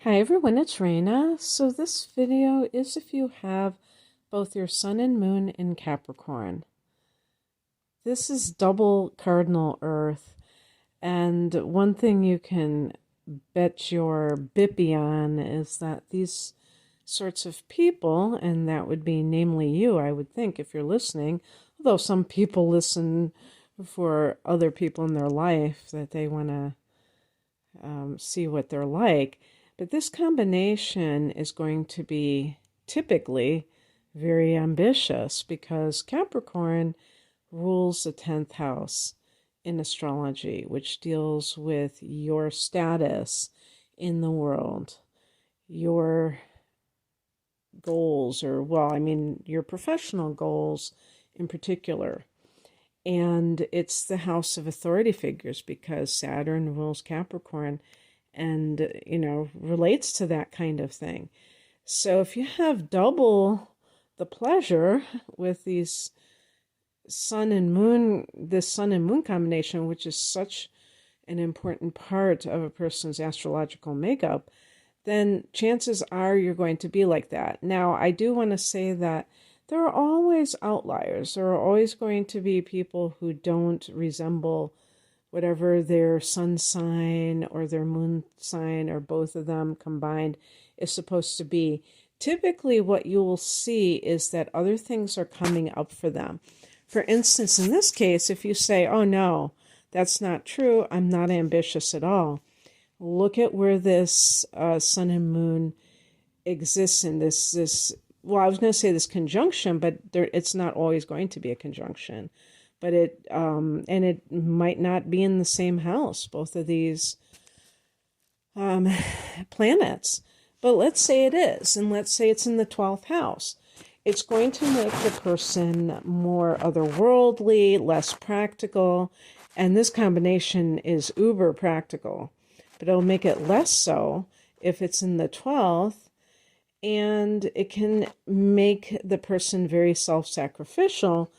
Hi everyone, it's Raina. So this video is if you have both your sun and moon in Capricorn. This is double cardinal earth, and one thing you can bet your bippy on is that these sorts of people, and that would be namely you, I would think, if you're listening, although some people listen for other people in their life that they want to see what they're like. But this combination is going to be typically very ambitious because Capricorn rules the 10th house in astrology, which deals with your status in the world, your goals, your professional goals in particular. And it's the house of authority figures because Saturn rules Capricorn and, relates to that kind of thing. So if you have double the pleasure with these this sun and moon combination, which is such an important part of a person's astrological makeup, then chances are you're going to be like that. Now, I do want to say that there are always outliers. There are always going to be people who don't resemble whatever their sun sign or their moon sign or both of them combined is supposed to be. Typically, what you will see is that other things are coming up for them. For instance, in this case, if you say, oh no, that's not true, I'm not ambitious at all, look at where this sun and moon exists in this I was going to say this conjunction, but it's not always going to be a conjunction. But it might not be in the same house, both of these planets. But let's say it is, and let's say it's in the 12th house. It's going to make the person more otherworldly, less practical, and this combination is uber practical. But it'll make it less so if it's in the 12th, and it can make the person very self-sacrificial,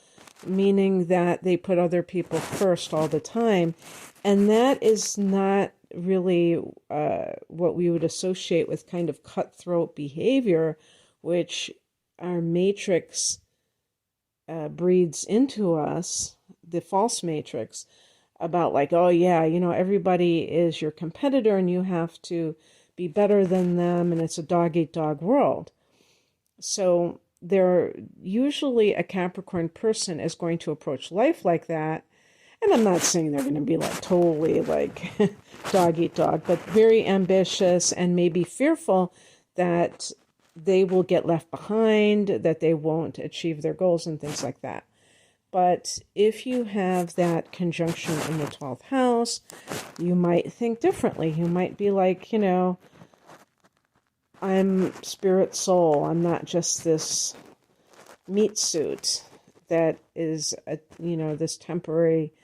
meaning that they put other people first all the time. And that is not really what we would associate with kind of cutthroat behavior, which our matrix breeds into us, the false matrix, about like, oh yeah, everybody is your competitor and you have to be better than them, and it's a dog-eat-dog world. So usually a Capricorn person is going to approach life like that. And I'm not saying they're going to be like totally like dog eat dog, but very ambitious and maybe fearful that they will get left behind, that they won't achieve their goals and things like that. But if you have that conjunction in the 12th house, you might think differently. You might be like, I'm spirit soul. I'm not just this meat suit that is, this temporary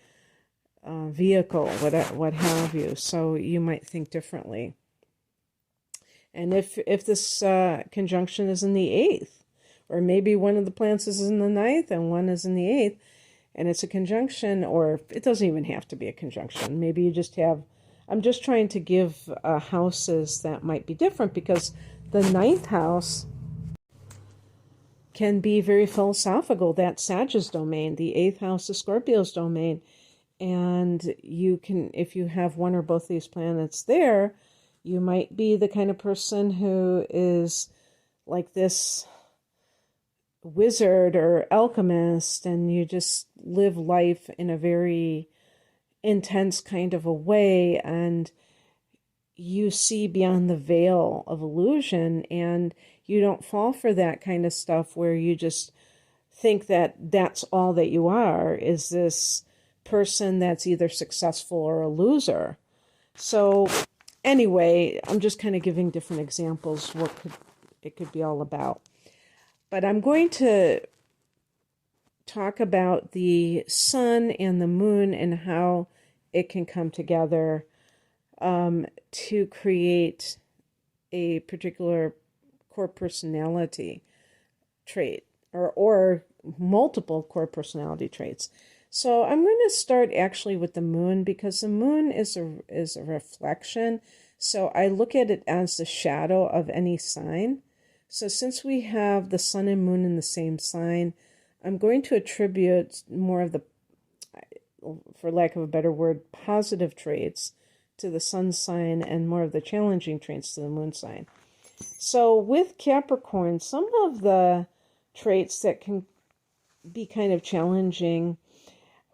vehicle, what have you. So you might think differently. And if this conjunction is in the 8th, or maybe one of the planets is in the 9th and one is in the 8th, and it's a conjunction, or it doesn't even have to be a conjunction. Maybe you just have, I'm just trying to give houses that might be different, because the 9th house can be very philosophical. That's Sag's domain. The 8th house is Scorpio's domain. And you can, if you have one or both of these planets there, you might be the kind of person who is like this wizard or alchemist, and you just live life in a very intense kind of a way, and you see beyond the veil of illusion, and you don't fall for that kind of stuff where you just think that that's all that you are, is this person that's either successful or a loser. So anyway, I'm just kind of giving different examples what it could be all about. But I'm going to talk about the sun and the moon and how it can come together to create a particular core personality trait or multiple core personality traits. So I'm going to start actually with the moon, because the moon is a reflection. So I look at it as the shadow of any sign. So since we have the sun and moon in the same sign, I'm going to attribute more of the, for lack of a better word, positive traits to the sun sign and more of the challenging traits to the moon sign. So with Capricorn, some of the traits that can be kind of challenging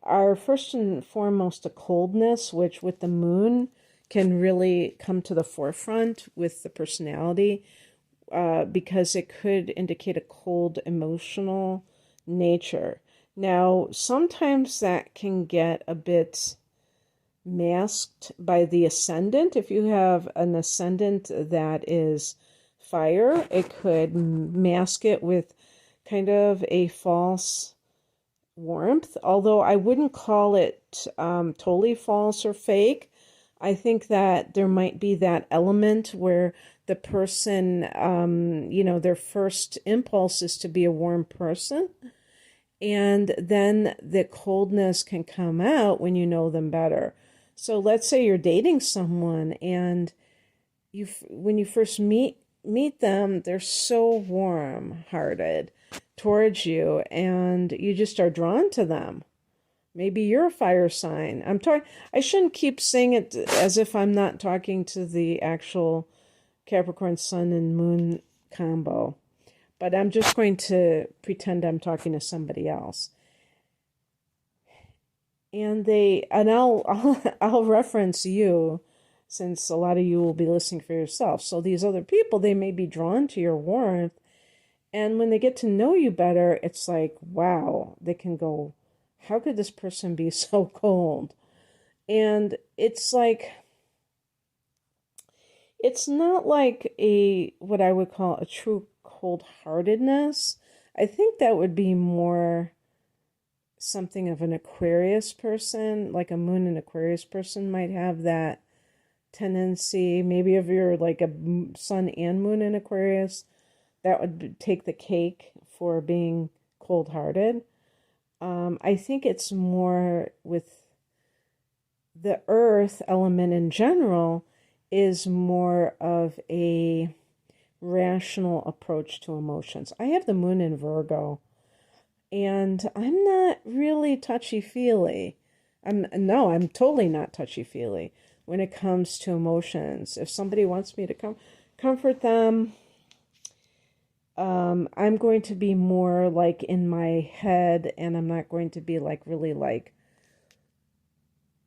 are first and foremost a coldness, which with the moon can really come to the forefront with the personality, because it could indicate a cold emotional nature. Now, sometimes that can get a bit masked by the ascendant. If you have an ascendant that is fire, it could mask it with kind of a false warmth, although I wouldn't call it totally false or fake. I think that there might be that element where the person, their first impulse is to be a warm person, and then the coldness can come out when you know them better. So let's say you're dating someone, and when you first meet them, they're so warm-hearted towards you, and you just are drawn to them. Maybe you're a fire sign. I shouldn't keep saying it as if I'm not talking to the actual Capricorn sun and moon combo, but I'm just going to pretend I'm talking to somebody else. And I'll reference you, since a lot of you will be listening for yourself. So these other people, they may be drawn to your warmth, and when they get to know you better, it's like, wow, they can go, how could this person be so cold? And it's like, it's not like what I would call a true cold-heartedness. I think that would be more something of an Aquarius person, like a moon and Aquarius person might have that tendency. Maybe if you're like a sun and moon in Aquarius, that would take the cake for being cold-hearted. I think it's more with the earth element in general is more of a rational approach to emotions. I have the moon in Virgo, and I'm not really touchy-feely. I'm totally not touchy-feely when it comes to emotions. If somebody wants me to comfort them, I'm going to be more like in my head, and I'm not going to be like really like,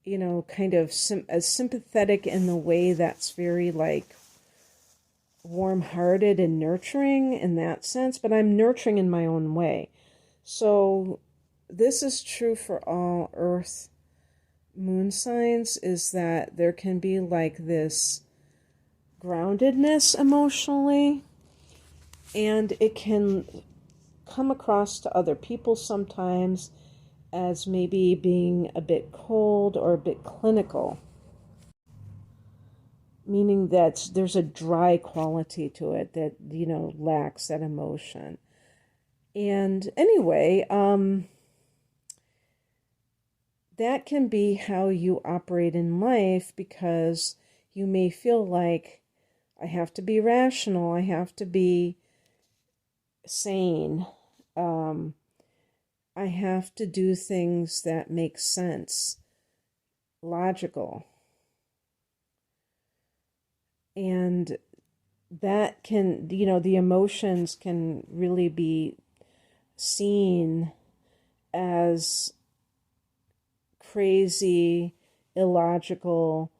kind of sympathetic in the way that's very like warm-hearted and nurturing in that sense, but I'm nurturing in my own way. So this is true for all earth moon signs, is that there can be like this groundedness emotionally, and it can come across to other people sometimes as maybe being a bit cold or a bit clinical, meaning that there's a dry quality to it that, lacks that emotion. And anyway, that can be how you operate in life, because you may feel like, I have to be rational, I have to be sane, I have to do things that make sense, logical. And that can, the emotions can really be seen as crazy, illogical,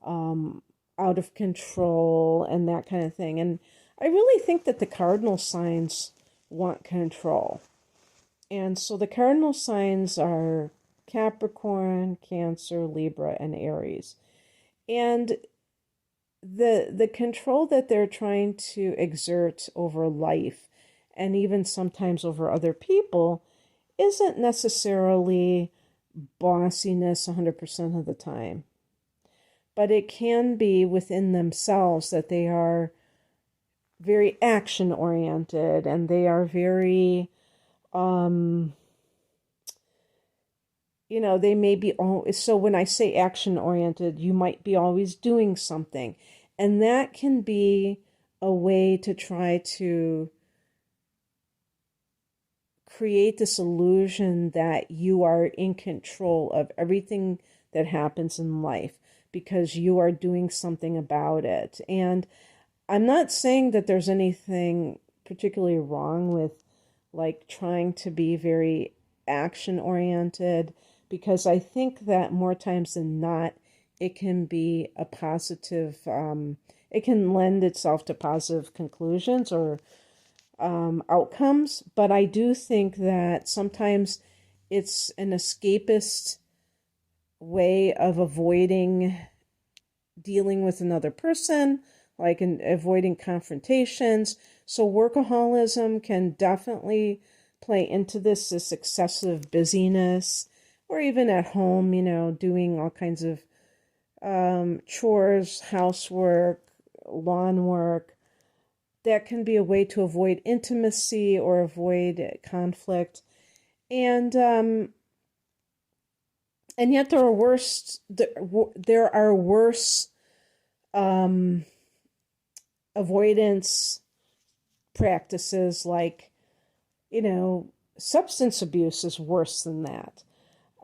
out of control, and that kind of thing. And I really think that the cardinal signs want control. And so the cardinal signs are Capricorn, Cancer, Libra, and Aries. And the control that they're trying to exert over life, and even sometimes over other people, isn't necessarily bossiness 100% of the time. But it can be within themselves that they are very action-oriented, and they are very, they may be, so when I say action-oriented, you might be always doing something. And that can be a way to try to create this illusion that you are in control of everything that happens in life because you are doing something about it. And I'm not saying that there's anything particularly wrong with like trying to be very action oriented, because I think that more times than not, it can be a positive, it can lend itself to positive conclusions or outcomes. But I do think that sometimes it's an escapist way of avoiding dealing with another person, like in avoiding confrontations. So workaholism can definitely play into this excessive busyness, or even at home, doing all kinds of chores, housework, lawn work. That can be a way to avoid intimacy or avoid conflict. And yet there are worse avoidance practices, like, substance abuse is worse than that.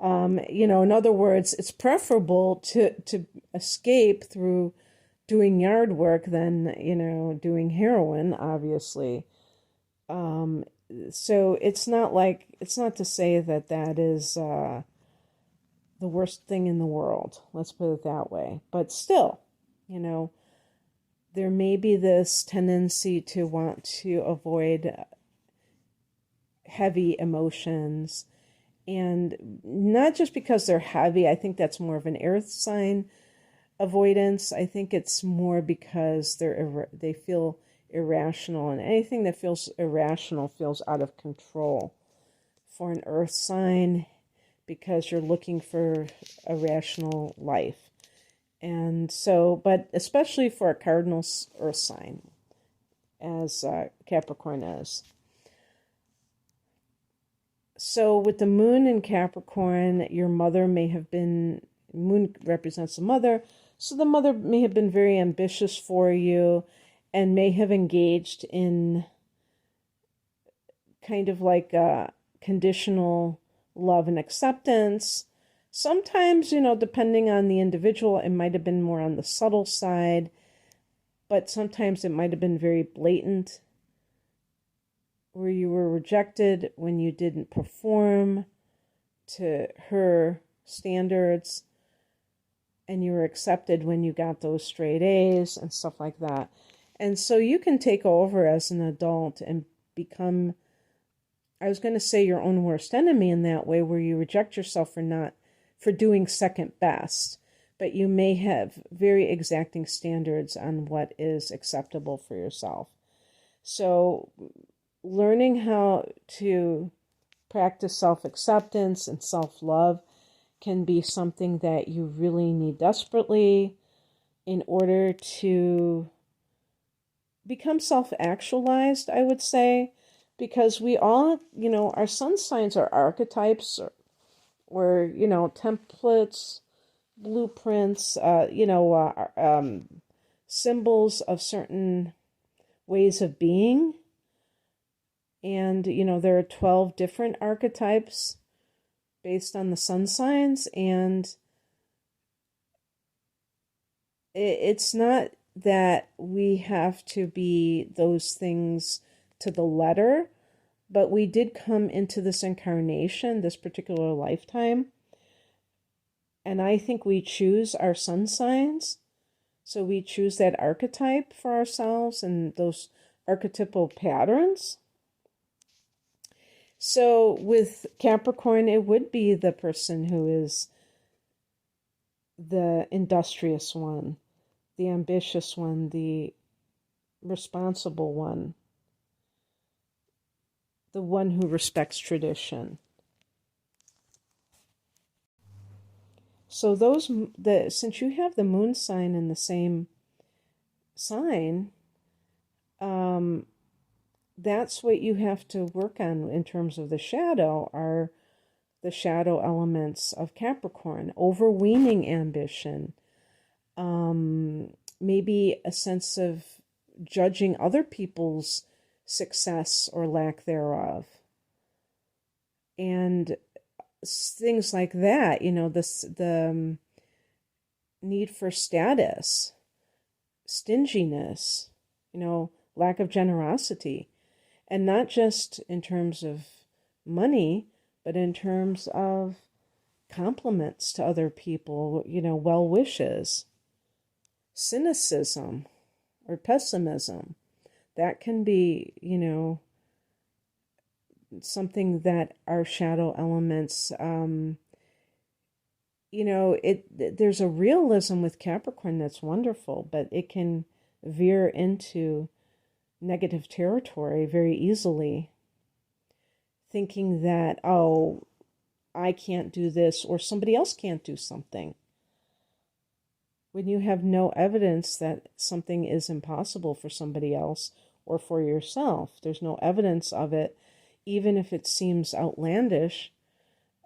In other words, it's preferable to escape through doing yard work than, doing heroin, obviously. So it's not to say that that is the worst thing in the world. Let's put it that way. But still, there may be this tendency to want to avoid heavy emotions. And not just because they're heavy. I think that's more of an earth sign avoidance. I think it's more because they feel irrational, and anything that feels irrational feels out of control for an earth sign, because you're looking for a rational life. And so, but especially for a cardinal earth sign, as Capricorn is. So with the moon in Capricorn, your mother may have been, moon represents the mother, so the mother may have been very ambitious for you and may have engaged in kind of like a conditional love and acceptance. Sometimes, depending on the individual, it might have been more on the subtle side, but sometimes it might have been very blatant, where you were rejected when you didn't perform to her standards, and you were accepted when you got those straight A's and stuff like that. And so you can take over as an adult and become, I was going to say, your own worst enemy in that way, where you reject yourself for doing second best, but you may have very exacting standards on what is acceptable for yourself. So learning how to practice self-acceptance and self-love can be something that you really need desperately in order to become self-actualized, I would say, because we all, our sun signs are archetypes or templates, blueprints, symbols of certain ways of being. And, there are 12 different archetypes based on the sun signs. And it's not that we have to be those things to the letter, but we did come into this incarnation, this particular lifetime. And I think we choose our sun signs. So we choose that archetype for ourselves and those archetypal patterns. So with Capricorn, it would be the person who is the industrious one, the ambitious one, the responsible one, the one who respects tradition. So since you have the moon sign in the same sign, that's what you have to work on in terms of the shadow, are the shadow elements of Capricorn: overweening ambition, maybe a sense of judging other people's success or lack thereof. And things like that, the need for status, stinginess, lack of generosity. And not just in terms of money, but in terms of compliments to other people, well wishes, cynicism or pessimism. That can be, something that our shadow elements, there's a realism with Capricorn that's wonderful, but it can veer into negative territory very easily, thinking that, oh, I can't do this or somebody else can't do something, when you have no evidence that something is impossible for somebody else or for yourself. There's no evidence of it, even if it seems outlandish.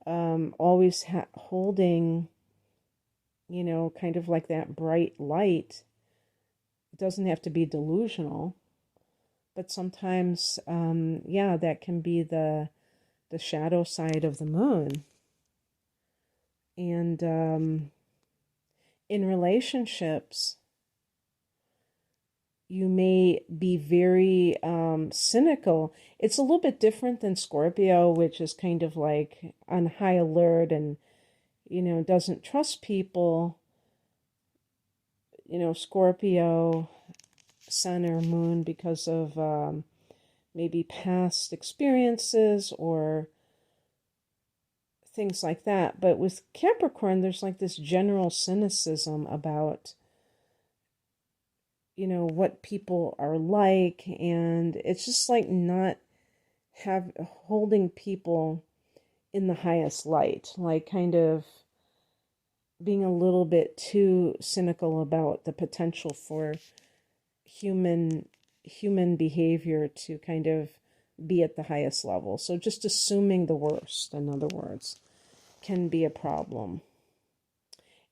Always holding, kind of like that bright light. It doesn't have to be delusional, but sometimes, that can be the shadow side of the moon. And in relationships, you may be very cynical. It's a little bit different than Scorpio, which is kind of like on high alert and, doesn't trust people. Scorpio, sun or moon, because of maybe past experiences or things like that. But with Capricorn, there's like this general cynicism about, what people are like, and it's just like not holding people in the highest light, like kind of being a little bit too cynical about the potential for human behavior to kind of be at the highest level. So just assuming the worst, in other words, can be a problem.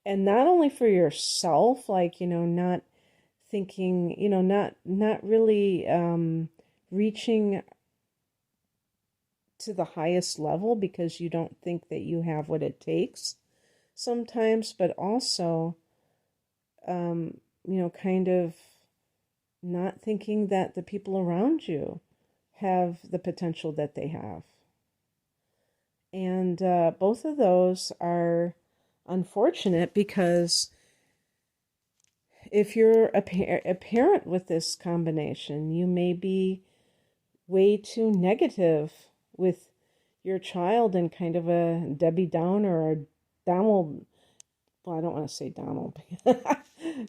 And not only for yourself, like, not thinking, not really reaching to the highest level because you don't think that you have what it takes sometimes, but also, kind of not thinking that the people around you have the potential that they have. And both of those are unfortunate, because if you're a parent with this combination, you may be way too negative with your child and kind of a Debbie Downer or Donald. Well, I don't want to say Donald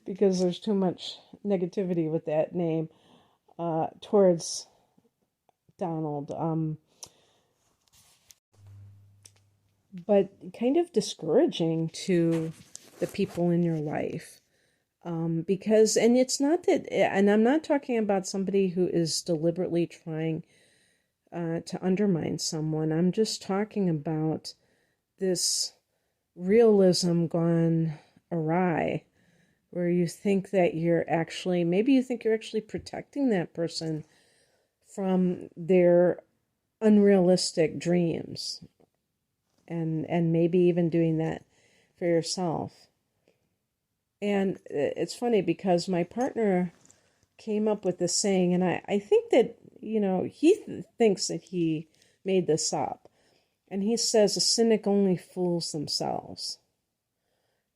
because there's too much negativity with that name towards Donald. But kind of discouraging to the people in your life. Because, and it's not that, and I'm not talking about somebody who is deliberately trying to undermine someone. I'm just talking about this realism gone awry, where you think that maybe you think you're actually protecting that person from their unrealistic dreams, and maybe even doing that for yourself. And it's funny because my partner came up with this saying, and I think that, he thinks that he made this up. And he says, a cynic only fools themselves.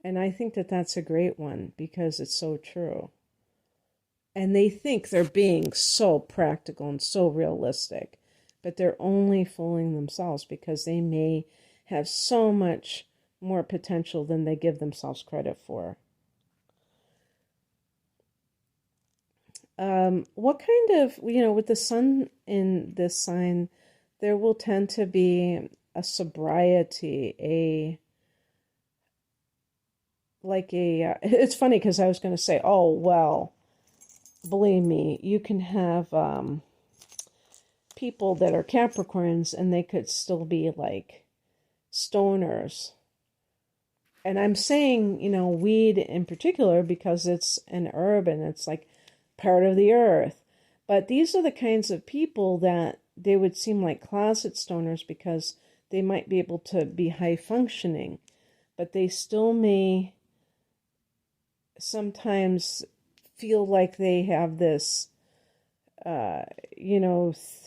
And I think that that's a great one because it's so true. And they think they're being so practical and so realistic, but they're only fooling themselves because they may have so much more potential than they give themselves credit for. What kind of, with the sun in this sign, there will tend to be a sobriety, it's funny because I was going to say, oh, well, believe me, you can have people that are Capricorns and they could still be like stoners And I'm saying, weed in particular because it's an herb and it's like part of the earth. But these are the kinds of people that they would seem like closet stoners because they might be able to be high functioning, but they still may sometimes feel like they have this, uh,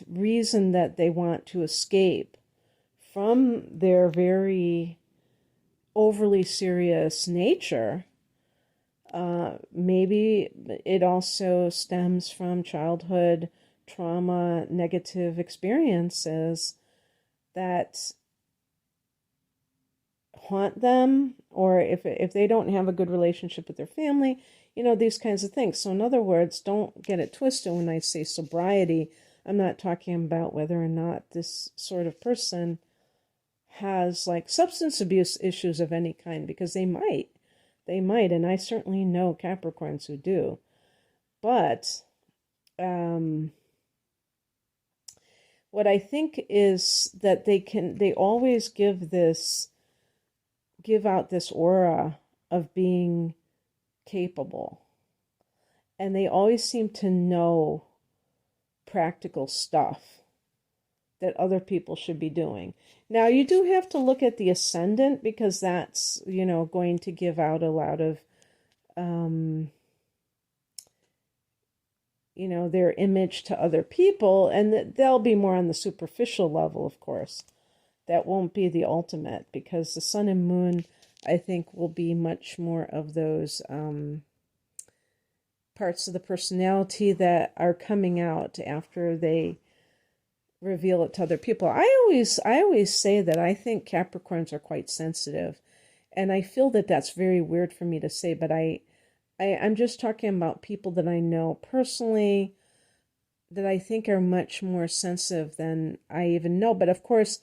reason that they want to escape from their very overly serious nature. Maybe it also stems from childhood trauma, negative experiences that haunt them, or if they don't have a good relationship with their family, these kinds of things. So in other words, don't get it twisted when I say sobriety. I'm not talking about whether or not this sort of person has like substance abuse issues of any kind, because they might, and I certainly know Capricorns who do. But what I think is that they always give out this aura of being capable, and they always seem to know practical stuff that other people should be doing. Now, you do have to look at the ascendant, because that's, going to give out a lot of, their image to other people, and they'll be more on the superficial level, of course. That won't be the ultimate, because the sun and moon, I think, will be much more of those parts of the personality that are coming out after they reveal it to other people. I always say that I think Capricorns are quite sensitive, and I feel that that's very weird for me to say, but I'm just talking about people that I know personally that I think are much more sensitive than I even know. But of course,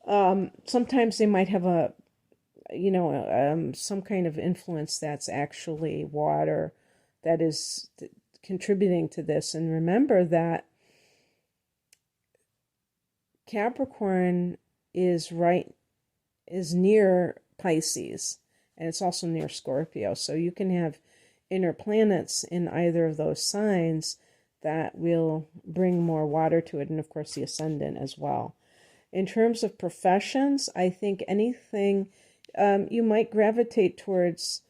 sometimes they might have some kind of influence that's actually water that is contributing to this. And remember that Capricorn is near Pisces, and it's also near Scorpio. So you can have inner planets in either of those signs that will bring more water to it, and of course the ascendant as well. In terms of professions, I think anything, you might gravitate towards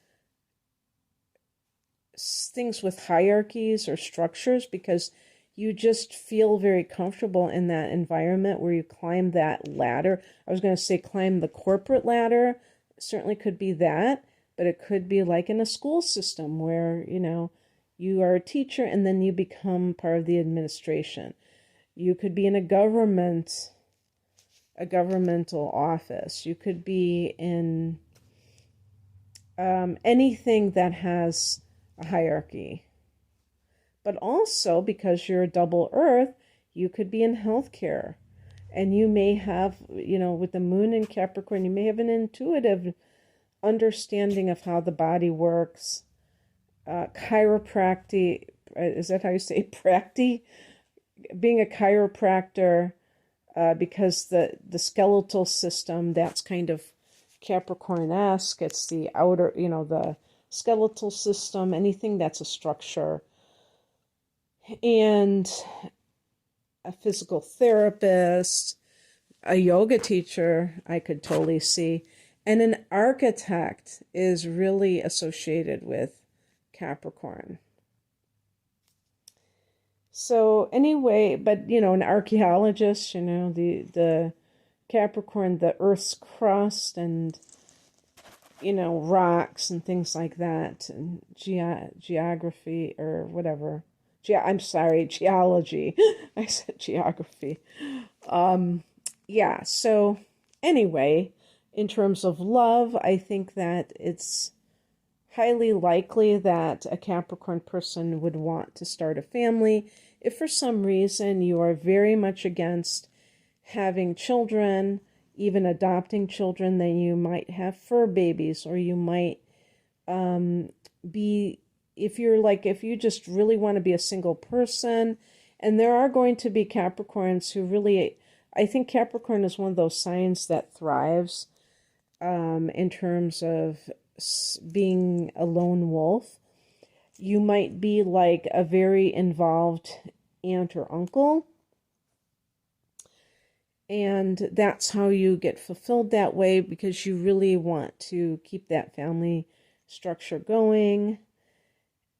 things with hierarchies or structures, because you just feel very comfortable in that environment where you climb that ladder. I was going to say climb the corporate ladder. It certainly could be that, but it could be like in a school system where, you are a teacher and then you become part of the administration. You could be in a governmental office. You could be in anything that has a hierarchy. But also, because you're a double earth, you could be in healthcare. And you may have, with the moon in Capricorn, you may have an intuitive understanding of how the body works. Chiropractic, is that how you say practi? Being a chiropractor, because the skeletal system, that's kind of Capricorn-esque. It's the outer, the skeletal system, anything that's a structure. And a physical therapist, a yoga teacher, I could totally see. And an architect is really associated with Capricorn. So anyway, but an archaeologist, the Capricorn, the Earth's crust, and rocks and things like that, and geography or whatever. I'm sorry, geology. I said geography. Yeah, so anyway, in terms of love, I think that it's highly likely that a Capricorn person would want to start a family. If for some reason you are very much against having children, even adopting children, then you might have fur babies, or you might be, if you just really want to be a single person. And there are going to be Capricorns who really, I think Capricorn is one of those signs that thrives in terms of being a lone wolf. You might be like a very involved aunt or uncle, and that's how you get fulfilled that way, because you really want to keep that family structure going.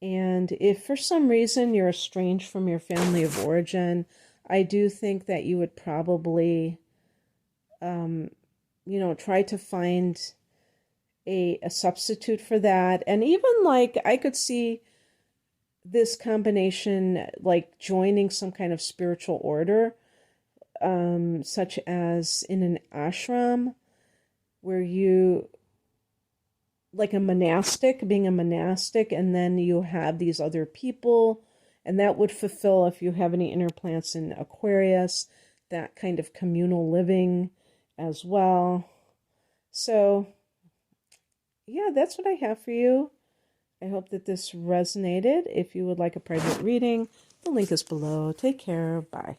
And if for some reason you're estranged from your family of origin, I do think that you would probably, try to find a substitute for that. And even like I could see this combination like joining some kind of spiritual order, such as in an ashram, where you, like being a monastic, and then you have these other people, and that would fulfill, if you have any inner plants in Aquarius, that kind of communal living as well. So yeah, that's what I have for you. I hope that this resonated. If you would like a private reading, the link is below. Take care. Bye.